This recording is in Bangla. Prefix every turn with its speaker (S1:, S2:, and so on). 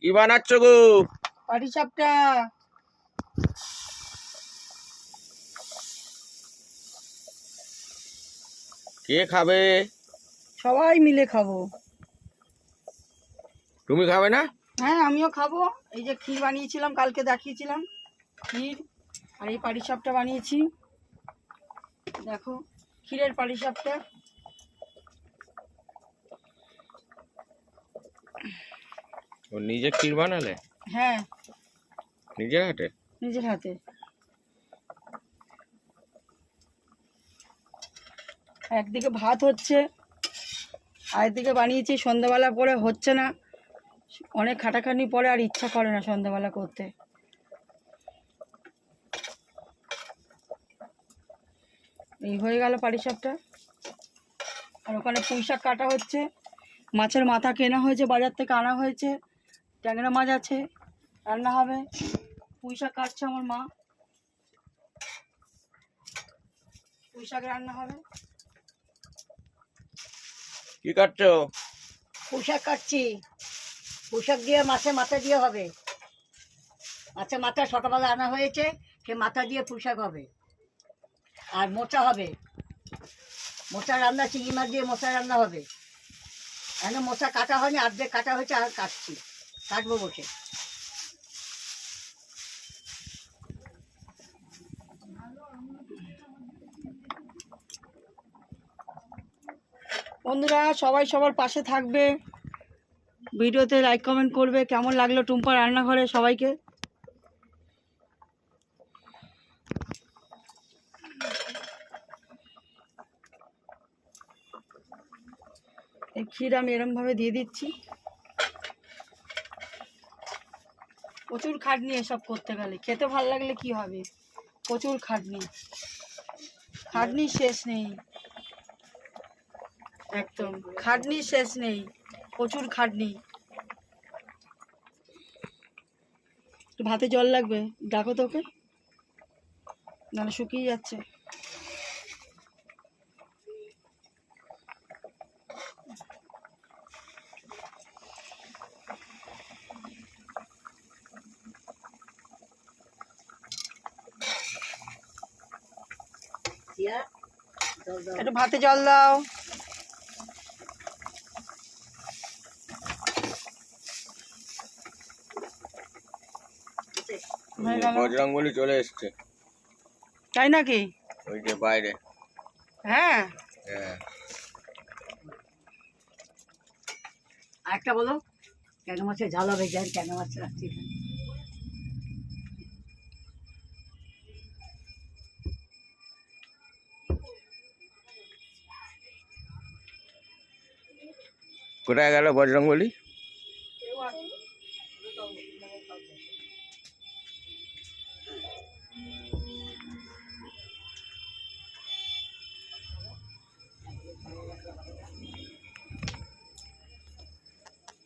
S1: কি বানাচ্ছ গো?
S2: পাটিসাপটা।
S1: কে খাবে?
S2: সবাই মিলে খাবো।
S1: তুমি খাবে না?
S2: হ্যাঁ, আমিও খাবো। এই যে ক্ষীর বানিয়েছিলাম, কালকে দেখিয়েছিলাম ক্ষীর, আর এই পাটিসাপটা বানিয়েছি। দেখো, ক্ষীরের পাটিসাপটা।
S1: ও নিজে ক্ষীর বানালে?
S2: হ্যাঁ,
S1: নিজের হাতে?
S2: নিজের হাতে। একদিকে ভাত হচ্ছে, আরেকদিকে বানিয়েছি। সন্ধ্যাবেলা পরে হচ্ছে না, অনেক খাটাখাটনি পরে আর ইচ্ছা করে না সন্ধ্যাবেলা করতে। এই হয়ে গেল পাটিসাপটা। আর ওখানে পুঁইশাক কাটা হচ্ছে, মাছের মাথা কেনা হয়েছে, বাজার থেকে আনা হয়েছে, ট্যাংরা মাছ আছে, রান্না হবে। পুঁইশাক কাটছে আমার মা, পুঁইশাক রান্না হবে।
S1: কি কাটছো?
S2: পুঁইশাক কাটছি, পুঁইশাক দিয়ে মাছের মাথা দিয়ে হবে। মাছের মাথা সকালবেলা আনা হয়েছে, সে মাথা দিয়ে পুঁইশাক হবে। আর মোচা হবে, মোচা রান্না, চিংড়ি মাছ দিয়ে মোচা রান্না হবে। এখন মোচা কাটা হয়নি, অর্ধেক কাটা হয়েছে, আর কাটছি, কাটবো বসে। বন্ধুরা, সবাই সবার পাশে থাকবে, ভিডিওতে লাইক কমেন্ট করবে। কেমন লাগলো টুম্পা রান্নাঘরে সবাইকে? এই ক্ষীর আমি এরমভাবে দিয়ে দিচ্ছি। প্রচুর খাটনি এসব করতে গেলে, খেতে ভালো লাগলে কি হবে, প্রচুর খাটনি, খাটনির শেষ নেই। একদম খাটনির শেষ নেই, প্রচুর খাটনি। একটু ভাতে জল লাগবে, ডাকো তোকে, নাহলে শুকিয়ে যাচ্ছে। একটু ভাতে জল দাও।
S1: বজরংবলী চলে এসছে।
S2: তাই নাকি?
S1: ওই যে বাইরে।
S2: হ্যাঁ,
S1: হ্যাঁ।
S2: আরেকটা বলো, কেন মাছের ঝাল হবে, যান কেন মাছ রাখছি।
S1: কোথায় গেল বজরংবলী?